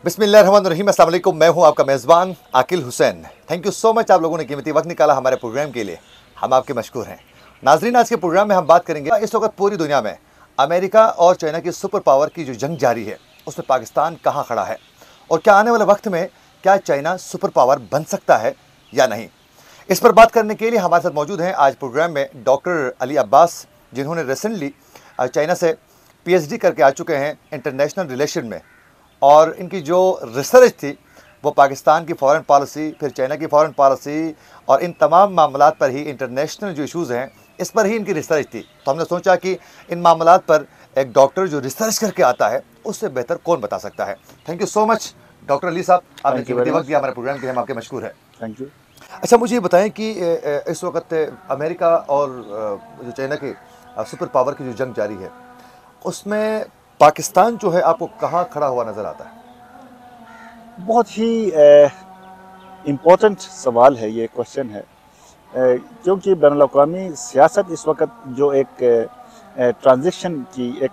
बिस्मिल्लाहिर्रहमानिर्रहीम, अस्सलाम वालेकुम। मैं हूं आपका मेज़बान Aqil Hussain. Thank you so much, आप लोगों ने कीमती वक्त निकाला हमारे प्रोग्राम के लिए। हम आपके मशकूर हैं। नाजरीन, आज के प्रोग्राम में हम बात करेंगे इस वक्त पूरी दुनिया में अमेरिका और चाइना की सुपर पावर की जो जंग जारी है उसमें पाकिस्तान कहाँ खड़ा है और क्या आने वाले वक्त में क्या चाइना सुपर पावर बन सकता है या नहीं। इस पर बात करने के लिए हमारे साथ मौजूद हैं आज प्रोग्राम में डॉक्टर अली अब्बास, जिन्होंने रिसेंटली चाइना से पीएचडी करके आ चुके हैं इंटरनेशनल रिलेशन में, और इनकी जो रिसर्च थी वो पाकिस्तान की फ़ॉरेन पॉलिसी, फिर चाइना की फ़ॉरेन पॉलिसी और इन तमाम मामलात पर ही, इंटरनेशनल जो इश्यूज़ हैं इस पर ही इनकी रिसर्च थी। तो हमने सोचा कि इन मामलात पर एक डॉक्टर जो रिसर्च करके आता है उससे बेहतर कौन बता सकता है। Thank you so much doctor Ali साहब, आपने कीमती वक्त दिया हमारे प्रोग्राम के लिए, हम आपके मशकूर हैं। Thank you. अच्छा, मुझे ये बताएं कि इस वक्त अमेरिका और जो चाइना के सुपर पावर की जो जंग जारी है उसमें पाकिस्तान जो है आपको कहाँ खड़ा हुआ नज़र आता है? बहुत ही इम्पोर्टेंट सवाल है, ये क्वेश्चन है, क्योंकि बैनुल-अक़वामी सियासत इस वक्त जो एक ट्रांजिशन की, एक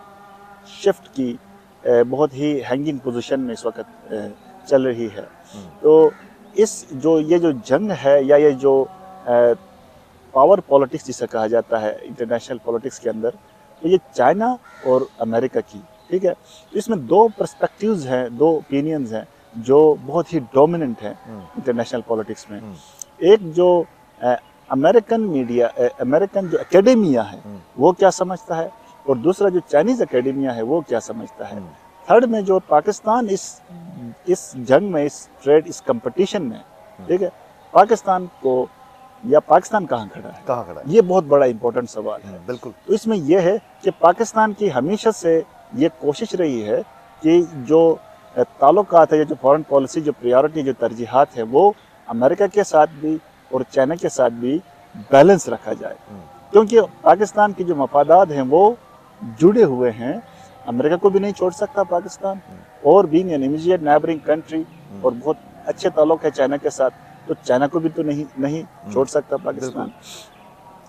शिफ्ट की बहुत ही हैंगिंग पोजीशन में इस वक्त चल रही है। तो ये जो जंग है या ये जो पावर पॉलिटिक्स जिसे कहा जाता है इंटरनेशनल पॉलिटिक्स के अंदर, तो ये चाइना और अमेरिका की, ठीक है। तो इसमें दो पर्सपेक्टिव्स हैं, दो ओपिनियंस हैं जो बहुत ही डोमिनेंट हैं इंटरनेशनल पॉलिटिक्स में। एक जो अमेरिकन मीडिया, अमेरिकन जो एकेडेमिया है वो क्या समझता है, और दूसरा जो चाइनीज एकेडेमिया है वो क्या समझता है। थर्ड में जो पाकिस्तान इस जंग में, इस ट्रेड, इस कंपटीशन में, ठीक है, पाकिस्तान को या पाकिस्तान कहाँ खड़ा है, ये बहुत बड़ा इंपॉर्टेंट सवाल है। बिल्कुल। तो इसमें यह है कि पाकिस्तान की हमेशा से ये कोशिश रही है कि जो ताल्लुकात है, जो फॉरेन पॉलिसी, जो प्रायोरिटी, जो तरजीहात है, वो अमेरिका के साथ भी और चाइना के साथ भी बैलेंस रखा जाए, क्योंकि पाकिस्तान की जो मफादात हैं वो जुड़े हुए हैं। अमेरिका को भी नहीं छोड़ सकता पाकिस्तान, और being an immediate neighbouring country, और बहुत अच्छे ताल्लुक है चाइना के साथ, तो चाइना को भी तो नहीं छोड़ सकता पाकिस्तान।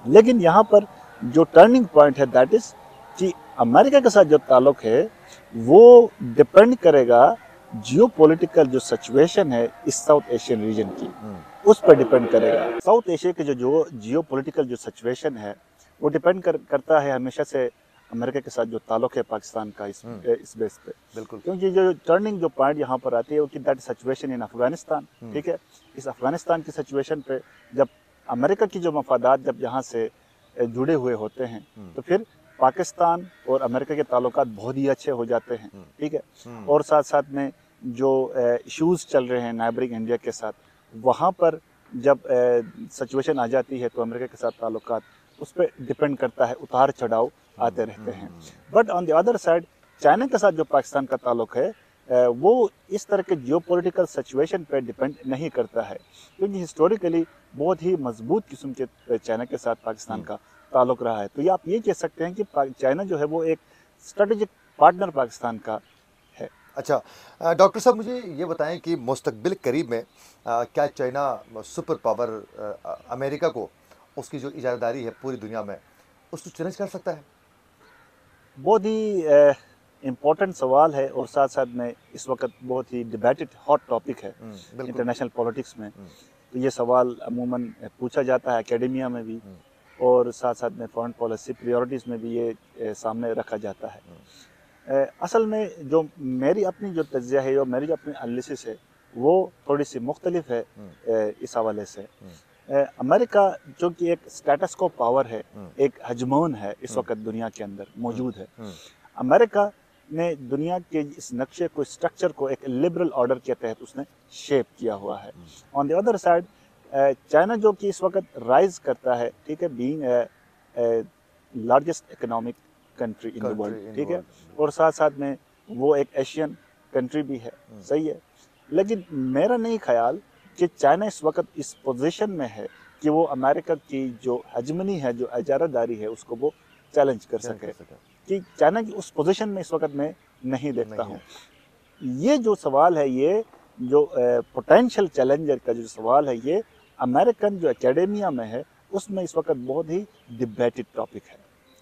लेकिन यहाँ पर जो टर्निंग पॉइंट है, दैट इज कि अमेरिका के साथ जो ताल्लुक है वो डिपेंड करेगा जियोपॉलिटिकल जो सिचुएशन है इस साउथ एशियन रीजन की, उस पर डिपेंड करेगा। साउथ एशिया के जो जियोपॉलिटिकल जो सिचुएशन है वो डिपेंड करता है हमेशा से अमेरिका के साथ जो ताल्लुक है पाकिस्तान का इस बेस पे। बिल्कुल। क्योंकि जो टर्निंग जो पॉइंट यहाँ पर आती है वो कि दैट सिचुएशन इन अफगानिस्तान, ठीक है। इस अफगानिस्तान की सिचुएशन पे जब अमेरिका की जो मफादात जब यहाँ से जुड़े हुए होते हैं तो फिर पाकिस्तान और अमेरिका के ताल्लुकात बहुत ही अच्छे हो जाते हैं, ठीक है। और साथ साथ में जो इश्यूज चल रहे हैं नाइबरिंग इंडिया के साथ, वहाँ पर जब सिचुएशन आ जाती है तो अमेरिका के साथ ताल्लुकात उस पर डिपेंड करता है, उतार चढ़ाव आते रहते हैं। But on the other side China के साथ जो पाकिस्तान का ताल्लुक है वो इस तरह के जियोपॉलिटिकल सिचुएशन पे डिपेंड नहीं करता है, क्योंकि हिस्टोरिकली बहुत ही मजबूत किस्म के चाइना के साथ पाकिस्तान का ताल्लुक रहा है। तो ये आप ये कह सकते हैं कि चाइना जो है वो एक स्ट्रेटेजिक पार्टनर पाकिस्तान का है। अच्छा डॉक्टर साहब, मुझे ये बताएं कि मुस्तकबिल करीब में क्या चाइना सुपर पावर अमेरिका को, उसकी जो इजारादारी है पूरी दुनिया में, उसको चैलेंज कर सकता है? बहुत ही इम्पोर्टेंट सवाल है, और साथ साथ में इस वक्त बहुत ही डिबेटेड हॉट टॉपिक है इंटरनेशनल पॉलिटिक्स में। तो ये सवाल अमूमन पूछा जाता है एकेडेमिया में भी, और साथ साथ में फॉरेन पॉलिसी प्रायोरिटीज़ में भी ये सामने रखा जाता है। असल में जो मेरी अपनी जो तज्ज़िया है और मेरी जो अपनी एनालिसिस है वो थोड़ी सी मुख्तलिफ है इस हवाले से। अमेरिका जो कि एक स्टेटस को पावर है, एक हजमोन है इस वक्त दुनिया के अंदर मौजूद है। अमेरिका ने दुनिया के इस नक्शे को, स्ट्रक्चर को एक लिबरल ऑर्डर के तहत उसने शेप किया हुआ है। On the other side China जो कि इस वक्त राइज करता है, ठीक है, being largest economic country in the world, ठीक है, और साथ साथ में वो एक एशियन कंट्री भी है, सही है। लेकिन मेरा नहीं ख्याल कि चाइना इस वक्त इस पोजीशन में है कि वो अमेरिका की जो हेजमनी है, जो इजारादारी है, उसको वो चैलेंज कर सके। कि चाइना की उस पोजीशन में इस वक्त मैं नहीं देखता हूँ। ये जो सवाल है, ये जो पोटेंशियल चैलेंजर का जो सवाल है, ये अमेरिकन जो एकेडेमिया में है उसमें इस वक्त बहुत ही डिबेटेड टॉपिक है।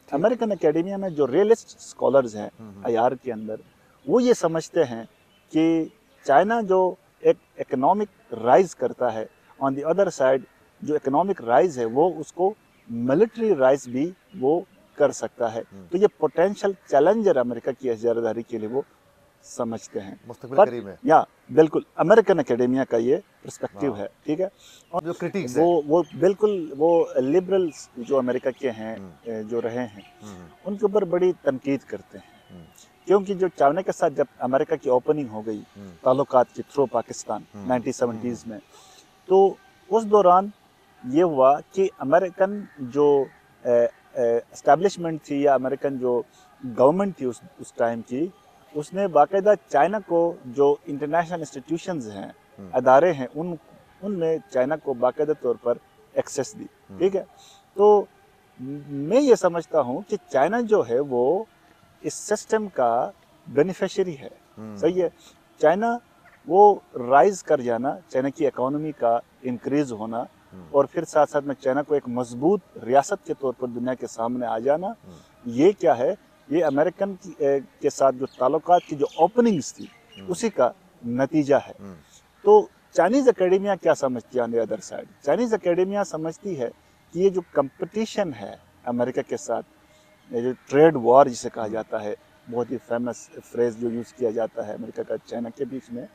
अमेरिकन एकेडेमिया में जो रियलिस्ट स्कॉलर्स हैं आईआर के अंदर, वो ये समझते हैं कि चाइना जो एक इकोनॉमिक राइज करता है, ऑन द अदर साइड जो इकोनॉमिक राइज है वो उसको मिलिट्री राइज भी वो कर सकता है। तो ये पोटेंशियल चैलेंजर अमेरिका की इजारादारी के लिए वो समझते हैं। मुस्तकबिल पर करीब है। या बिल्कुल अमेरिकन एकेडेमिया का ये पर्सपेक्टिव है, ठीक है। और जो क्रिटिक्स वो बिल्कुल वो लिबरल्स जो अमेरिका के हैं जो रहे हैं उनके ऊपर बड़ी तनकीद करते हैं, क्योंकि जो चाइना के साथ जब अमेरिका की ओपनिंग हो गई ताल्लुकात के थ्रू पाकिस्तान 1970s में, तो उस दौरान ये हुआ कि अमेरिकन जो एस्टैब्लिशमेंट थी या अमेरिकन जो गवर्नमेंट थी उस टाइम की, उसने बाकायदा चाइना को जो इंटरनेशनल इंस्टीट्यूशंस हैं, अदारे हैं, उनमें चाइना को बाकायदा तौर पर एक्सेस दी, ठीक है। तो मैं ये समझता हूँ कि चाइना जो है वो इस सिस्टम का बेनिफिशियरी है, सही है। चाइना वो राइज कर जाना, चाइना की इकोनॉमी का इंक्रीज होना और फिर साथ साथ में चाइना को एक मजबूत रियासत के तौर पर दुनिया के सामने आ जाना, ये क्या है, ये अमेरिकन के साथ जो ताल्लुकात की जो ओपनिंग्स थी उसी का नतीजा है। तो चाइनीज एकेडेमिया क्या समझती है on the other side? Chinese academia समझती है कि ये जो कंपटीशन है अमेरिका के साथ, ये जो ट्रेड वॉर जिसे कहा जाता है, बहुत ही फेमस फ्रेज जो यूज़ किया जाता है अमेरिका का चाइना के बीच में,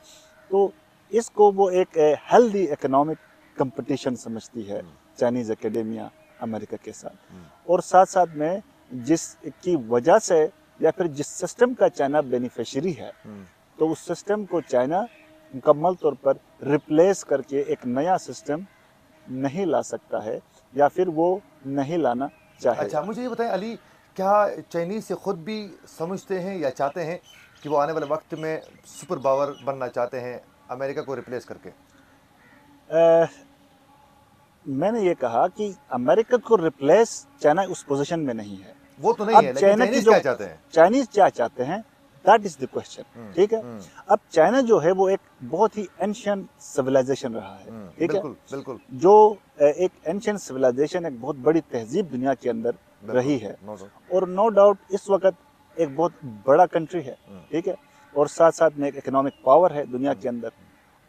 तो इसको वो एक हेल्दी इकोनॉमिक कंपटीशन समझती है चाइनीज एकेडेमिया अमेरिका के साथ। और साथ साथ में जिसकी वजह से या फिर जिस सिस्टम का चाइना बेनिफिशियरी है, तो उस सिस्टम को चाइना मुकम्मल तौर पर रिप्लेस करके एक नया सिस्टम नहीं ला सकता है या फिर वो नहीं लाना चाहेगा। अच्छा, मुझे ये बताएं अली, क्या चाइनीज से खुद भी समझते हैं या चाहते हैं कि वो आने वाले वक्त में सुपर पावर बनना चाहते हैं अमेरिका को रिप्लेस करके? मैंने ये कहा कि अमेरिका को रिप्लेस चाइना उस पोजीशन में नहीं है। वो तो नहीं है, लेकिन चाइनीज क्या चाहते हैं? चाइनीज क्या चाहते हैं, दैट इज द क्वेश्चन, ठीक है। अब चाइना जो है वो एक बहुत ही एंशिएंट सिविलाइजेशन रहा है, ठीक है, बिल्कुल, जो एक एंशिएंट सिविलाइजेशन, एक बहुत बड़ी तहजीब दुनिया के अंदर रही है, और नो डाउट इस वक्त एक बहुत बड़ा कंट्री है, ठीक है, और साथ साथ में एक इकोनॉमिक पावर है दुनिया के अंदर,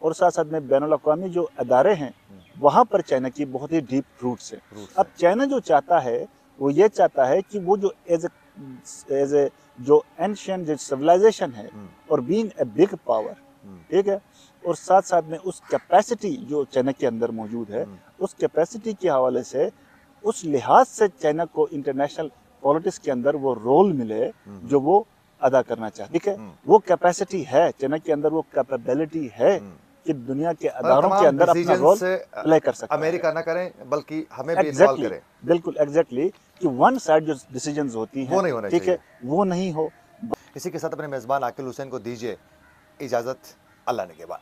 और साथ साथ में बैनुल अक़वामी जो अदारे हैं वहाँ पर चाइना की बहुत ही डीप रूट्स है। अब चाइना जो चाहता है वो ये चाहता है कि वो जो एज ए जो एंशिएंट जो सिविलाइजेशन है और बीइंग ए बिग पावर, ठीक है, और साथ साथ में उस कैपेसिटी जो चाइना के अंदर मौजूद है, उस कैपेसिटी के हवाले से, उस लिहाज से चाइना को इंटरनेशनल पॉलिटिक्स के अंदर वो रोल मिले जो वो अदा करना चाहते, ठीक है। वो कैपेसिटी है चाइना के अंदर, वो कैपेबिलिटी है कि दुनिया के अदारों के अंदर अपना रोल प्ले कर सकता है। अमेरिका ना करें बल्कि हमें भी इन्वॉल्व करें। बिल्कुल एग्जैक्टली, कि वन साइड जो डिसीजंस होती हैं वो नहीं होना ठीक है, वो नहीं हो। इसी के साथ अपने मेजबान आकिल हुसैन को दीजिए इजाजत, अल्लाह ने के बाद।